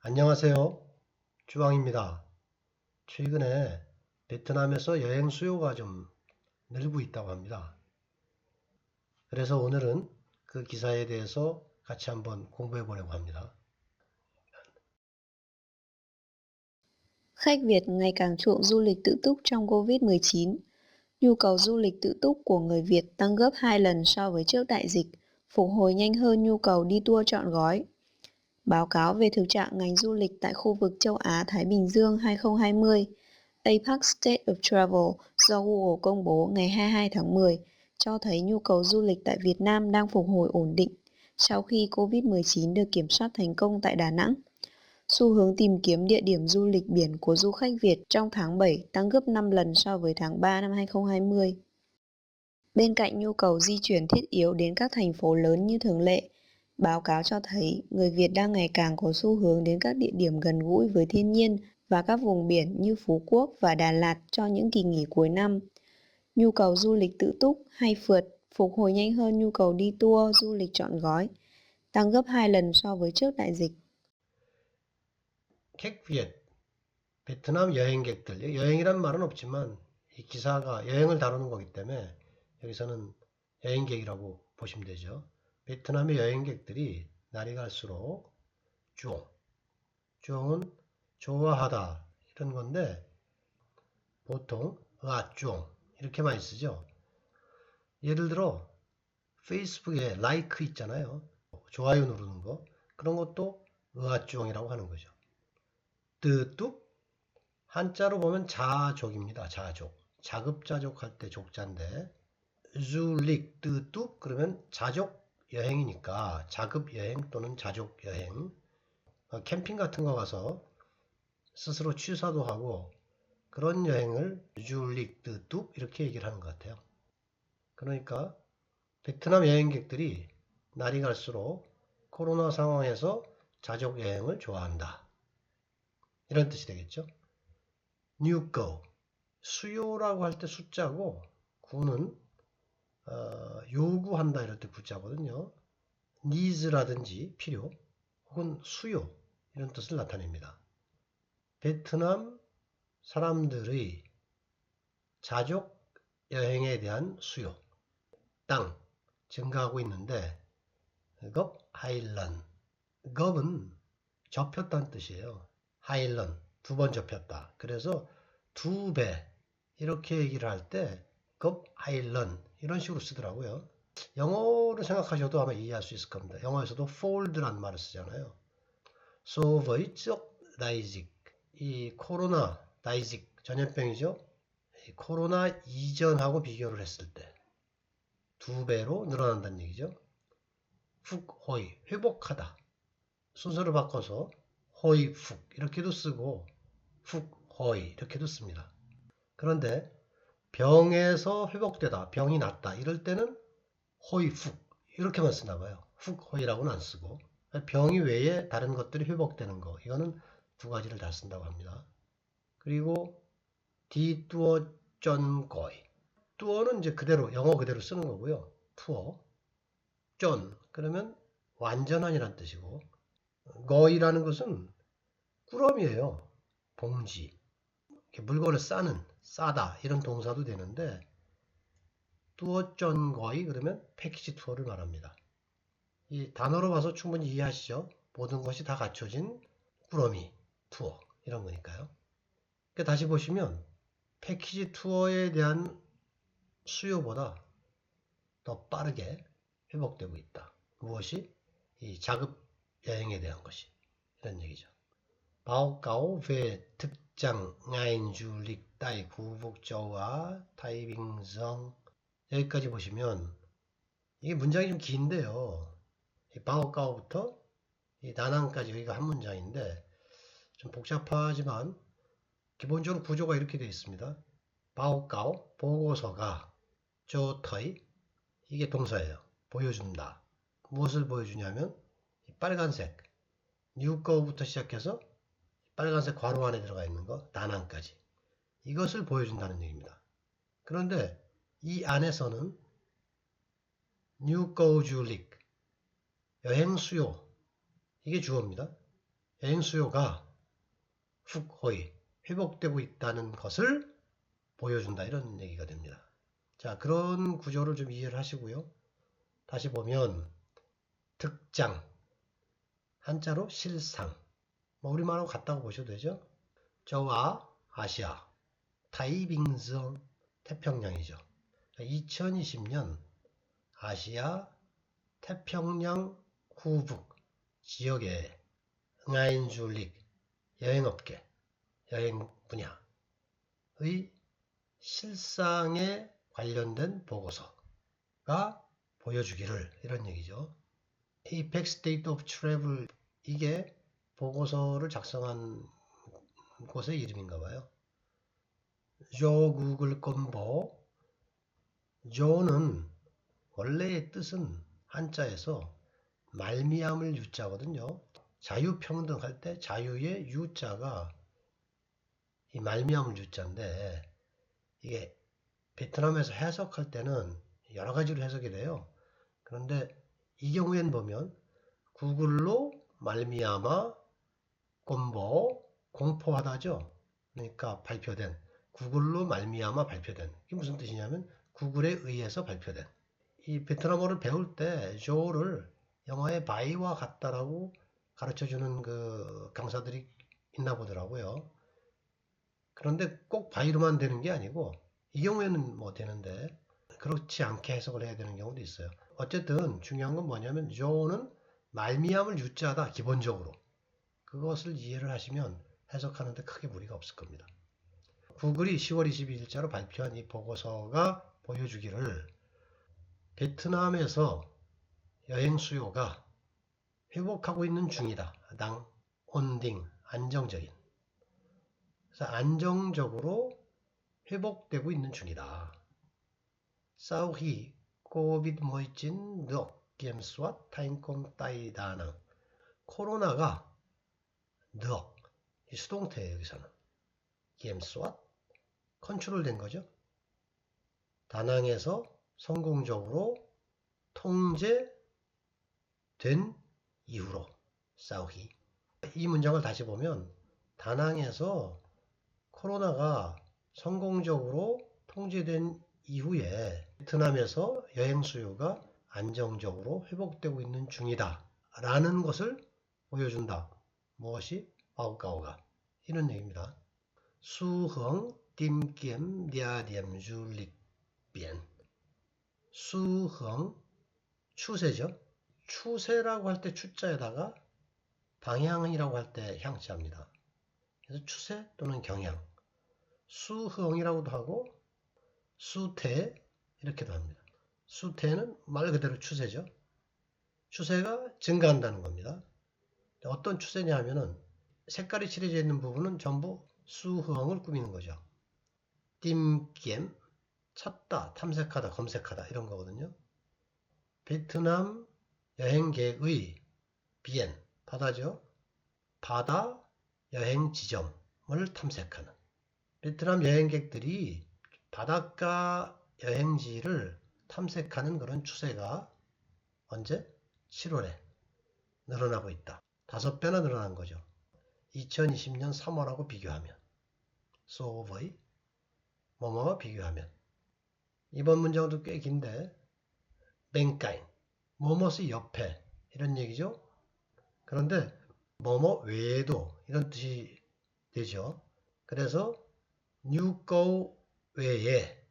안녕하세요. 주왕입니다. 최근에 베트남에서 여행 수요가 좀 늘고 있다고 합니다. 그래서 오늘은 그 기사에 대해서 같이 한번 공부해 보려고 합니다. Khách Việt ngày càng chuộng du lịch tự túc trong Covid-19. Nhu cầu du lịch tự túc của người Việt tăng gấp 2 lần so với trước đại dịch, phục hồi nhanh hơn nhu cầu đi tour trọn gói. Báo cáo về thực trạng ngành du lịch tại khu vực châu Á-Thái Bình Dương 2020, APAC State of Travel do Google công bố ngày 22 tháng 10 cho thấy nhu cầu du lịch tại Việt Nam đang phục hồi ổn định sau khi Covid-19 được kiểm soát thành công tại Đà Nẵng. Xu hướng tìm kiếm địa điểm du lịch biển của du khách Việt trong tháng 7 tăng gấp 5 lần so với tháng 3 năm 2020. Bên cạnh nhu cầu di chuyển thiết yếu đến các thành phố lớn như thường lệ, báo cáo cho thấy người Việt đang ngày càng có xu hướng đến các địa điểm gần gũi với thiên nhiên và các vùng biển như Phú Quốc và Đà Lạt cho những kỳ nghỉ cuối năm. Nhu cầu du lịch tự túc hay phượt phục hồi nhanh hơn nhu cầu đi tour du lịch trọn gói, tăng gấp 2 lần so với trước đại dịch. 객비엣, 베트남 여행객들, 여행이란 말은 없지만 이 기사가 여행을 다루는 거기 때문에 여기서는 여행객이라고 보시면 되죠. 베트남의 여행객들이 날이 갈수록 쭈옹은 좋아하다 이런 건데 보통 쭈옹 이렇게 많이 쓰죠. 예를 들어 페이스북에 라이크 있잖아요. 좋아요 누르는 거. 그런 것도 으아쭈옹이라고 하는 거죠. 뜨뚝 한자로 보면 자족입니다. 자족. 자급자족 할 때 족자인데 줄릭 뜨뚝 그러면 자족 여행이니까 자급 여행 또는 자족 여행. 캠핑 같은 거 가서 스스로 취사도 하고 그런 여행을 줄릭 뜨뚝 이렇게 얘기를 하는 것 같아요. 그러니까 베트남 여행객들이 날이 갈수록 코로나 상황에서 자족 여행을 좋아한다. 이런 뜻이 되겠죠. 뉴거 수요라고 할 때 숫자고 구는 요구한다 이럴 때 구자거든요. needs라든지 필요 혹은 수요 이런 뜻을 나타냅니다. 베트남 사람들의 자족 여행에 대한 수요 땅 증가하고 있는데 겁 하일런 겁은 접혔다는 뜻이에요. 하일런 두 번 접혔다. 그래서 두 배 이렇게 얘기를 할 때 겁 하일런 이런 식으로 쓰더라고요. 영어로 생각하셔도 아마 이해할 수 있을 겁니다. 영어에서도 fold란 말을 쓰잖아요. So ver적 다이직 이 코로나 다이직 전염병이죠. 코로나 이전하고 비교를 했을 때 두 배로 늘어난다는 얘기죠. 훅호이 회복하다 순서를 바꿔서 호이 훅 이렇게도 쓰고 훅호이 이렇게도 씁니다. 그런데 병에서 회복되다 병이 낫다 이럴 때는 호이 훅 이렇게만 쓰나 봐요. 훅호이라고는 안 쓰고 병이 외에 다른 것들이 회복되는 거 이거는 두 가지를 다 쓴다고 합니다. 그리고 디뚜어 쩐거이 뚜어는 이제 그대로 영어 그대로 쓰는 거고요. 투어 쩐 그러면 완전한이란 뜻이고 거이라는 것은 꾸러미예요. 봉지 물건을 싸다 이런 동사도 되는데 투어 쩐 거이 그러면 패키지 투어를 말합니다. 이 단어로 봐서 충분히 이해하시죠? 모든 것이 다 갖춰진 꾸러미 투어 이런 거니까요. 그러니까 다시 보시면 패키지 투어에 대한 수요보다 더 빠르게 회복되고 있다. 무엇이? 이 자급 여행에 대한 것이 이런 얘기죠. báo về thực trạng ngành du lịch tại khu vực châu Á,太平洋. 여기까지 보시면 이게 문장이 좀 긴데요. 이 báo cáo 부터 이 다낭까지 여기가 한 문장인데 좀 복잡하지만 기본적으로 구조가 이렇게 되어 있습니다. báo cáo 보고서가 저터이 이게 동사예요. 보여준다. 무엇을 보여주냐면 이 빨간색 뉴거부터 시작해서 빨간색 괄호 안에 들어가 있는 거 다낭까지 이것을 보여준다는 얘기입니다. 그런데 이 안에서는 뉴거 줄릭 여행 수요 이게 주어입니다. 여행 수요가 훅호이 회복되고 있다는 것을 보여준다 이런 얘기가 됩니다. 자, 그런 구조를 좀 이해를 하시고요. 다시 보면 득장, 한자로 실상, 뭐 우리말하고 같다고 보셔도 되죠. 저와 아시아, 타이빙성 태평양이죠. 2020년 아시아 태평양 후북 지역의 응아인줄릭 여행업계, 여행 분야의 실상에 관련된 보고서가 보여주기를 이런 얘기죠. APEC State of Travel 이게 보고서를 작성한 곳의 이름인가 봐요. 조 구글 콤보. 조는 원래의 뜻은 한자에서 말미암을 유자거든요. 자유평등할 때 자유의 유자가 이 말미암을 유자인데 이게 베트남에서 해석할 때는 여러 가지로 해석이 돼요. 그런데 이 경우엔 보면 구글로 말미암아 꼼보 공포하다죠. 그러니까 발표된 구글로 말미암아 발표된 이게 무슨 뜻이냐면 구글에 의해서 발표된 이 베트남어를 배울 때 조를 영어의 바이와 같다라고 가르쳐주는 그 강사들이 있나 보더라고요. 그런데 꼭 바이로만 되는 게 아니고 이 경우에는 뭐 되는데 그렇지 않게 해석을 해야 되는 경우도 있어요. 어쨌든 중요한 건 뭐냐면 조는 말미암을 유자다 기본적으로 그것을 이해를 하시면 해석하는데 크게 무리가 없을 겁니다. 구글이 10월 22일자로 발표한 이 보고서가 보여주기를 베트남에서 여행 수요가 회복하고 있는 중이다. 당 온딩 안정적인 그래서 안정적으로 회복되고 있는 중이다. Sau khi COVID-19 được kiểm soát thành công tại Đà Nẵng. 코로나가 được, 이 수동태예요, 여기서는. kiểm soát, 컨트롤된 거죠. 다낭에서 성공적으로 통제된 이후로, sau khi. 이 문장을 다시 보면 다낭에서 코로나가 성공적으로 통제된 이후에 베트남에서 여행 수요가 안정적으로 회복되고 있는 중이다 라는 것을 보여준다. 무엇이? báo cáo 가 이런 얘기입니다. 수흥 tìm kiếm địa điểm du lịch biển. 수흥 추세죠. 추세라고 할 때 추자에다가 방향이라고 할 때 향자입니다. 그래서 추세 또는 경향. 수흥이라고도 하고 수태 이렇게도 합니다. 수태는 말 그대로 추세죠. 추세가 증가한다는 겁니다. 어떤 추세냐 하면은 색깔이 칠해져 있는 부분은 전부 수흥을 꾸미는 거죠. 띠엠 찾다, 탐색하다, 검색하다 이런 거거든요. 베트남 여행객의 비엔 바다죠. 바다 여행 지점을 탐색하는 베트남 여행객들이 바닷가 여행지를 탐색하는 그런 추세가 언제? 7월에 늘어나고 있다. 5배나 늘어난 거죠. 2020년 3월하고 비교하면 소의 뭐뭐와 비교하면 이번 문장도 꽤 긴데 뱅까인 뭐뭐의 옆에 이런 얘기죠. 그런데 뭐뭐 외에도 이런 뜻이 되죠. 그래서 뉴거 외에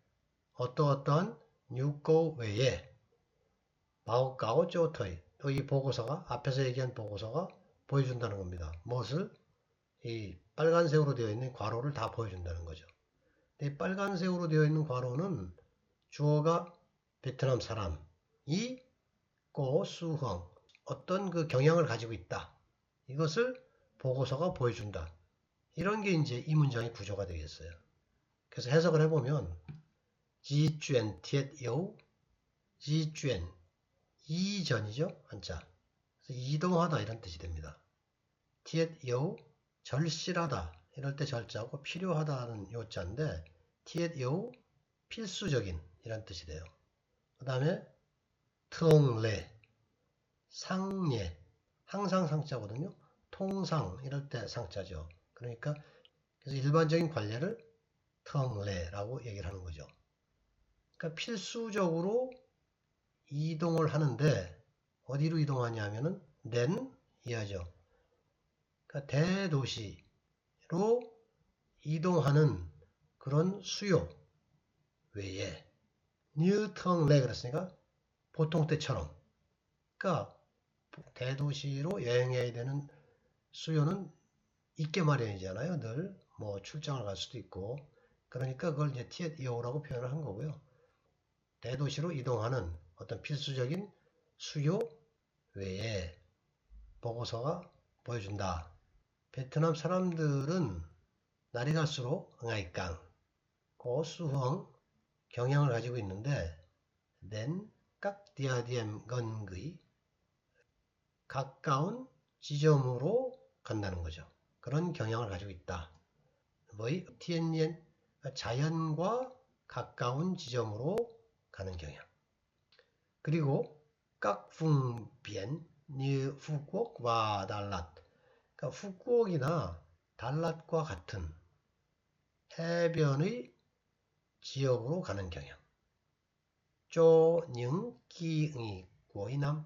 어떠어떠한 뉴거 외에 báo cáo cho thầy 이 보고서가 앞에서 얘기한 보고서가 보여준다는 겁니다. 무엇을? 이 빨간색으로 되어 있는 괄호를 다 보여준다는 거죠. 이 빨간색으로 되어 있는 괄호는 주어가 베트남 사람이 수흥 어떤 그 경향을 가지고 있다. 이것을 보고서가 보여준다. 이런 게 이제 이 문장의 구조가 되겠어요. 그래서 해석을 해보면 지chuyển thiết yếu 지chuyển 이전이죠. 한자. 그래서 이동하다 이런 뜻이 됩니다. thiết yếu 절실하다 이럴 때 절자고 필요하다는 요자인데 thiết yếu 필수적인 이런 뜻이 돼요. 그 다음에 thường lệ 상예 항상 상자거든요. 통상 이럴 때 상자죠. 그러니까 그래서 일반적인 관례를 텅레라고 얘기를 하는 거죠. 그러니까 필수적으로 이동을 하는데 어디로 이동하냐 하면은 낸 이하죠. 그러니까 대도시로 이동하는 그런 수요 외에 뉴텅레 그랬으니까 보통 때처럼 그러니까 대도시로 여행해야 되는 수요는 있게 마련이잖아요. 늘 뭐 출장을 갈 수도 있고 그러니까 그걸 이제 TEO라고 표현을 한 거고요. 대도시로 이동하는 어떤 필수적인 수요 외에 보고서가 보여준다. 베트남 사람들은 날이 갈수록 응아이깡, 고수흥 경향을 가지고 있는데 낸 깍디아디엠 건의 가까운 지점으로 간다는 거죠. 그런 경향을 가지고 있다. 뭐의 티엔니엔 자연과 가까운 지점으로 가는 경향. 그리고 깍풍비엔 니 후국과 달랏. 그러니까 후국이나 달랏과 같은 해변의 지역으로 가는 경향. 쪼닝 끼응이 고이남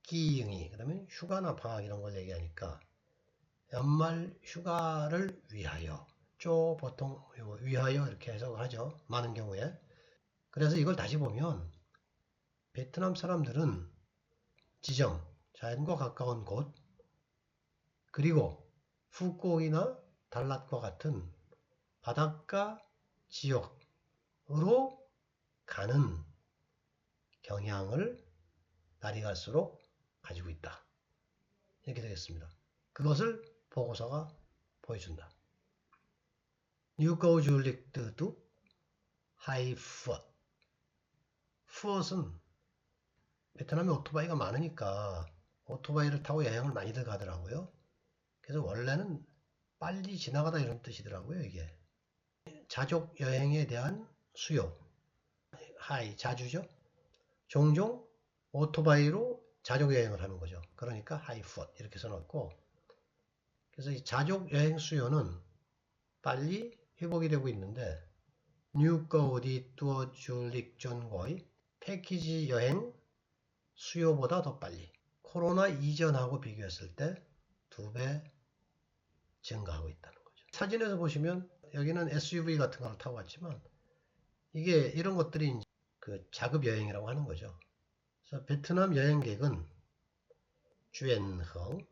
끼응이 그러면 휴가나 방학 이런 걸 얘기하니까 연말 휴가를 위하여 쪼 보통 위하여 이렇게 해석하죠. 많은 경우에. 그래서 이걸 다시 보면 베트남 사람들은 지점, 자연과 가까운 곳, 그리고 푸꾸옥이나 달랏과 같은 바닷가 지역으로 가는 경향을 날이 갈수록 가지고 있다. 이렇게 되겠습니다. 그것을 보고서가 보여준다. 뉴거우줄릭드도 하이푸엇. 푸엇은 베트남에 오토바이가 많으니까 오토바이를 타고 여행을 많이들 가더라고요. 그래서 원래는 빨리 지나가다 이런 뜻이더라고요, 이게. 자족 여행에 대한 수요. 하이, 자주죠. 종종 오토바이로 자족 여행을 하는 거죠. 그러니까 하이풋 이렇게 써놓고 그래서 이 자족 여행 수요는 빨리 회복이 되고 있는데 뉴거우디 뚜어 줄릭 전거의 패키지 여행 수요보다 더 빨리 코로나 이전하고 비교했을 때 2배 증가하고 있다는 거죠. 사진에서 보시면 여기는 SUV 같은 걸 타고 왔지만 이게 이런 것들이 그 자급 여행이라고 하는 거죠. 그래서 베트남 여행객은 주엔흥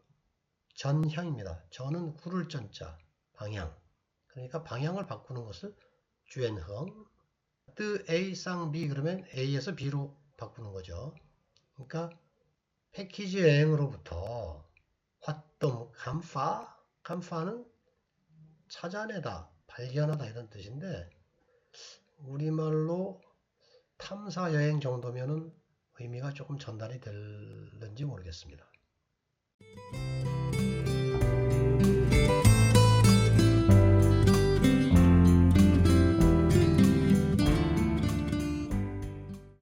전향입니다. 전은 구를 전자 방향. 그러니까 방향을 바꾸는 것을 주엔흥 뜨 A 쌍 B 그러면 A에서 B로 바꾸는 거죠. 그러니까 패키지 여행으로부터 활동 감파는 찾아내다 발견하다 이런 뜻인데 우리말로 탐사 여행 정도면은 의미가 조금 전달이 될는지 모르겠습니다.